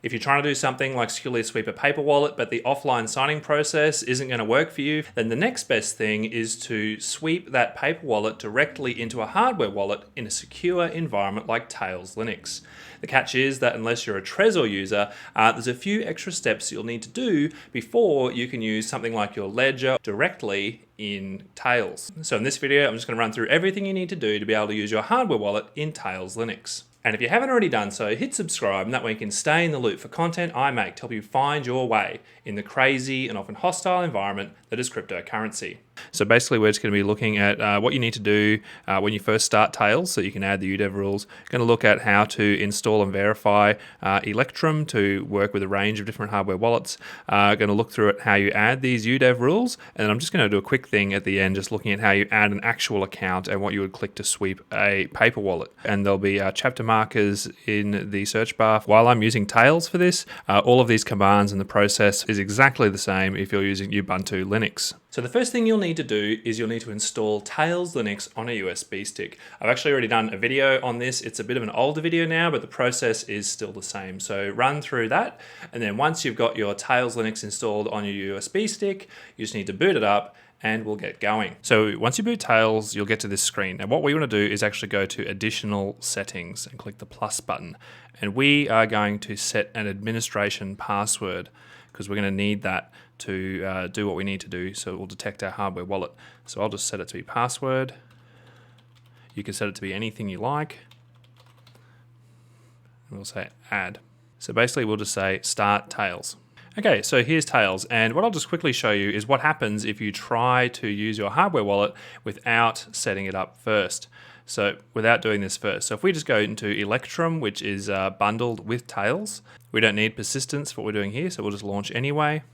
If you're trying to do something like securely sweep a paper wallet, but the offline signing process isn't going to work for you, then the next best thing is to sweep that paper wallet directly into a hardware wallet in a secure environment like Tails Linux. The catch is that unless you're a Trezor user, there's a few extra steps you'll need to do before you can use something like your Ledger directly in Tails. So in this video, I'm just going to run through everything you need to do to be able to use your hardware wallet in Tails Linux. And if you haven't already done so, hit subscribe, and that way you can stay in the loop for content I make to help you find your way in the crazy and often hostile environment that is cryptocurrency. So basically we're just going to be looking at what you need to do when you first start Tails so you can add the Udev rules. Going to look at how to install and verify Electrum to work with a range of different hardware wallets. Going to look through at how you add these Udev rules, and then I'm just going to do a quick thing at the end just looking at how you add an actual account and what you would click to sweep a paper wallet. And there'll be chapter markers in the search bar. While I'm using Tails for this, all of these commands and the process is exactly the same if you're using Ubuntu Linux. So the first thing you'll need to do is you'll need to install Tails Linux on a USB stick. I've actually already done a video on this. It's a bit of an older video now, but the process is still the same. So run through that, and then once you've got your Tails Linux installed on your USB stick, you just need to boot it up and we'll get going. So once you boot Tails, you'll get to this screen. Now what we want to do is actually go to additional settings and click the plus button. And we are going to set an administration password because we're going to need that to do what we need to do, so it will detect our hardware wallet. So I'll just set it to be password. You can set it to be anything you like. And we'll say add. So basically we'll just say start Tails. Okay, so here's Tails, and what I'll just quickly show you is what happens if you try to use your hardware wallet without setting it up first. So without doing this first. So if we just go into Electrum, which is bundled with Tails, we don't need persistence for what we're doing here, so we'll just launch anyway.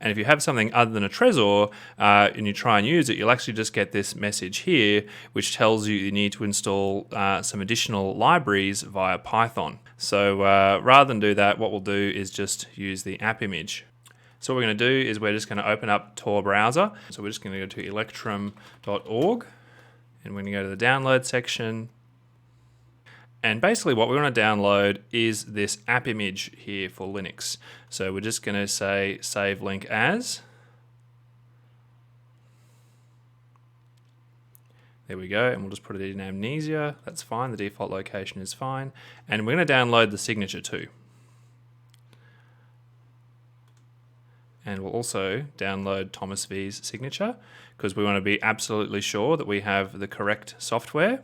And if you have something other than a Trezor and you try and use it, you'll actually just get this message here, which tells you need to install some additional libraries via Python. So rather than do that, what we'll do is just use the Appimage. So what we're going to do is we're just going to open up Tor browser. So we're just going to go to electrum.org, and we're going to go to the download section. And basically what we want to download is this Appimage here for Linux. So we're just going to say save link as. There we go, and we'll just put it in Amnesia. That's fine, the default location is fine. And we're going to download the signature too. And we'll also download Thomas V's signature because we want to be absolutely sure that we have the correct software.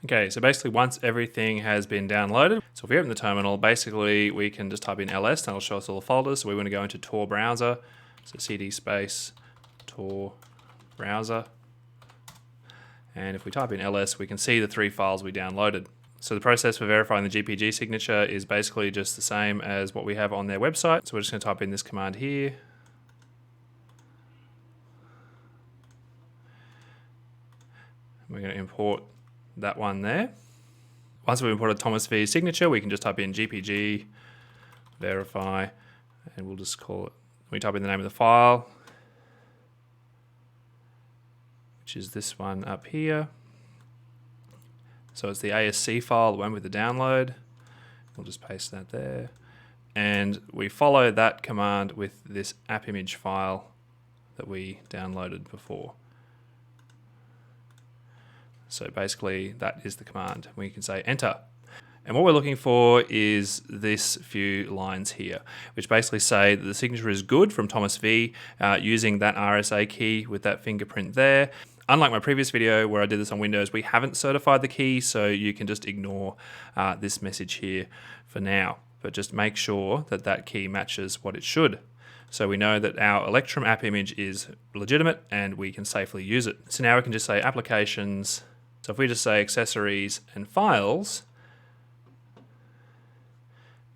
Okay, so basically once everything has been downloaded, so if we open the terminal, basically we can just type in ls and it'll show us all the folders. So we want to go into Tor browser, so cd space Tor browser. And if we type in ls, we can see the 3 files we downloaded. So the process for verifying the GPG signature is basically just the same as what we have on their website. So we're just going to type in this command here. We're going to import that one there. Once we've imported Thomas V's signature, we can just type in GPG, verify, and we'll just call it, we type in the name of the file, which is this one up here. So it's the ASC file, the one with the download. We'll just paste that there. And we follow that command with this Appimage file that we downloaded before. So basically that is the command. We can say enter. And what we're looking for is this few lines here, which basically say that the signature is good from Thomas V using that RSA key with that fingerprint there. Unlike my previous video where I did this on Windows, we haven't certified the key, so you can just ignore this message here for now. But just make sure that that key matches what it should. So we know that our Electrum Appimage is legitimate and we can safely use it. So now we can just say applications. So if we just say accessories and files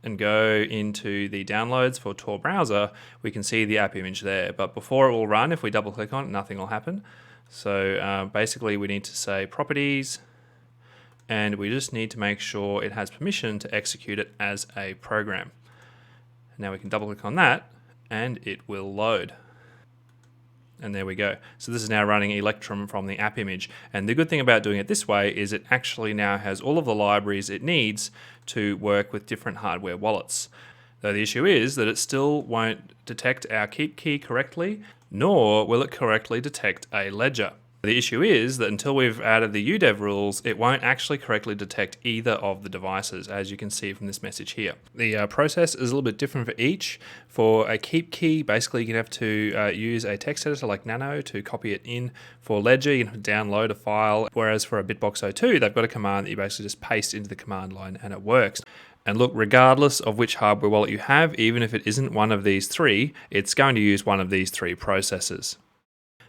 and go into the downloads for Tor browser, we can see the Appimage there. But before it will run, if we double click on it, nothing will happen. So basically we need to say properties, and we just need to make sure it has permission to execute it as a program. Now we can double click on that and it will load. And there we go. So this is now running Electrum from the Appimage. And the good thing about doing it this way is it actually now has all of the libraries it needs to work with different hardware wallets. Though the issue is that it still won't detect our Keepkey correctly, nor will it correctly detect a ledger. The issue is that until we've added the Udev rules, it won't actually correctly detect either of the devices, as you can see from this message here. The process is a little bit different for each. For a Keepkey, basically you're going to have to use a text editor like Nano to copy it in. For Ledger, you have to download a file, whereas for a Bitbox02, they've got a command that you basically just paste into the command line and it works. And look, regardless of which hardware wallet you have, even if it isn't one of these three, it's going to use one of these three processes.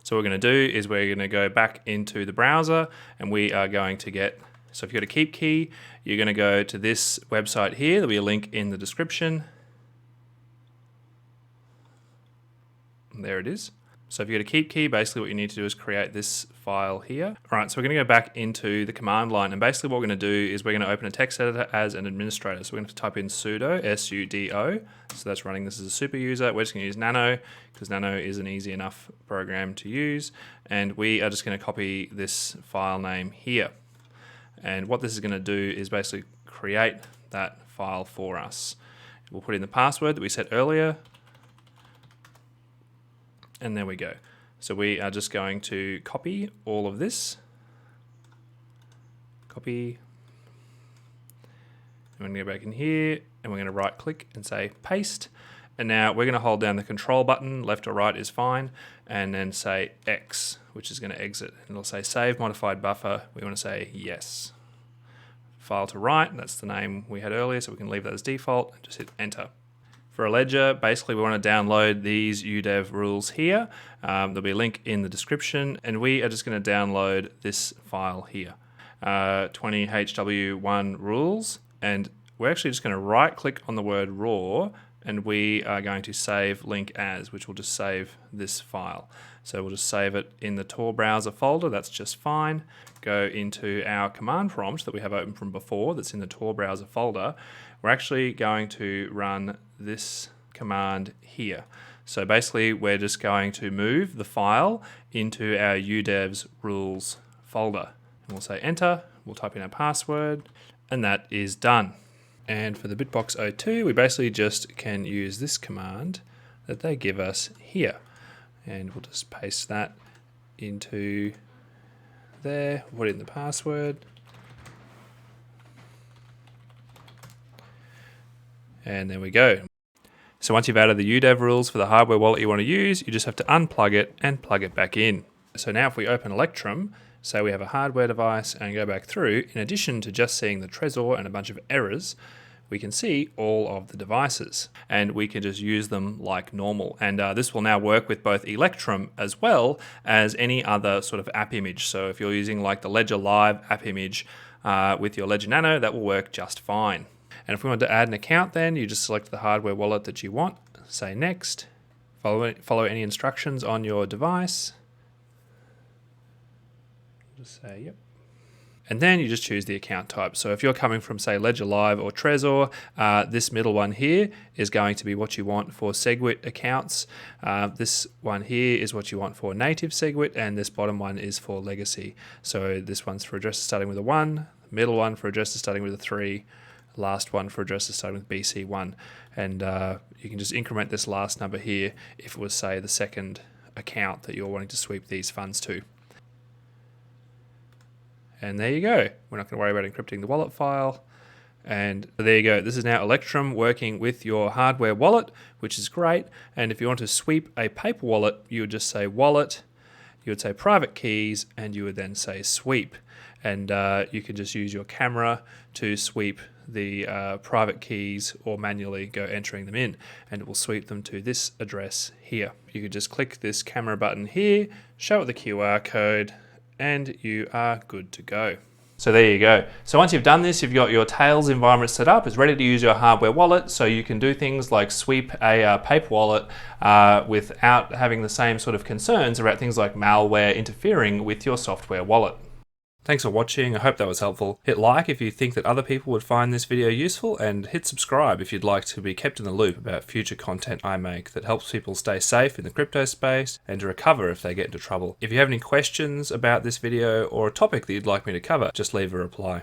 So what we're going to do is we're going to go back into the browser and we are going to get, so if you go to Keepkey, you're going to go to this website here. There'll be a link in the description. And there it is. So if you go to Keepkey, basically what you need to do is create this file here. All right, so we're going to go back into the command line, and basically what we're going to do is we're going to open a text editor as an administrator. So we're going to type in sudo, S-U-D-O. So that's running this as a super user. We're just going to use Nano because Nano is an easy enough program to use. And we are just going to copy this file name here. And what this is going to do is basically create that file for us. We'll put in the password that we set earlier. And there we go. So we are just going to copy all of this. Copy. And we're going to go back in here and we're going to right click and say paste. And now we're going to hold down the control button, left or right is fine, and then say X, which is going to exit. And it'll say save modified buffer. We want to say yes. File to write, that's the name we had earlier, so we can leave that as default and just hit enter. For a Ledger, basically we want to download these Udev rules here. There'll be a link in the description, and we are just going to download this file here, 20HW1 rules, and we're actually just going to right click on the word raw, and we are going to save link as, which will just save this file. So we'll just save it in the Tor browser folder, that's just fine. Go into our command prompt that we have open from before, that's in the Tor browser folder. We're actually going to run this command here. So basically we're just going to move the file into our Udev's rules folder. And we'll say enter, we'll type in our password, and that is done. And for the Bitbox02, we basically just can use this command that they give us here. And we'll just paste that into there, put in the password. And there we go. So once you've added the Udev rules for the hardware wallet you want to use, you just have to unplug it and plug it back in. So now if we open Electrum, say we have a hardware device and go back through, in addition to just seeing the Trezor and a bunch of errors, we can see all of the devices and we can just use them like normal. And this will now work with both Electrum as well as any other sort of app image. So if you're using like the Ledger Live app image with your Ledger Nano, that will work just fine. And if we want to add an account, then you just select the hardware wallet that you want, say next, follow any instructions on your device. Just say yep. And then you just choose the account type. So if you're coming from, say, Ledger Live or Trezor, this middle one here is going to be what you want for SegWit accounts. This one here is what you want for native SegWit, and this bottom one is for legacy. So this one's for addresses starting with a 1, middle one for addresses starting with a 3, last one for addresses starting with BC1. And you can just increment this last number here if it was, say, the second account that you're wanting to sweep these funds to. And there you go. We're not going to worry about encrypting the wallet file. And there you go. This is now Electrum working with your hardware wallet, which is great. And if you want to sweep a paper wallet, you would just say wallet, you would say private keys, and you would then say sweep. And you can just use your camera to sweep the private keys or manually go entering them in, and it will sweep them to this address here. You could just click this camera button here, show it the QR code, and you are good to go. So there you go. So once you've done this, you've got your Tails environment set up. It's ready to use your hardware wallet, so you can do things like sweep a paper wallet without having the same sort of concerns about things like malware interfering with your software wallet. Thanks for watching, I hope that was helpful. Hit like if you think that other people would find this video useful, and hit subscribe if you'd like to be kept in the loop about future content I make that helps people stay safe in the crypto space and to recover if they get into trouble. If you have any questions about this video or a topic that you'd like me to cover, just leave a reply.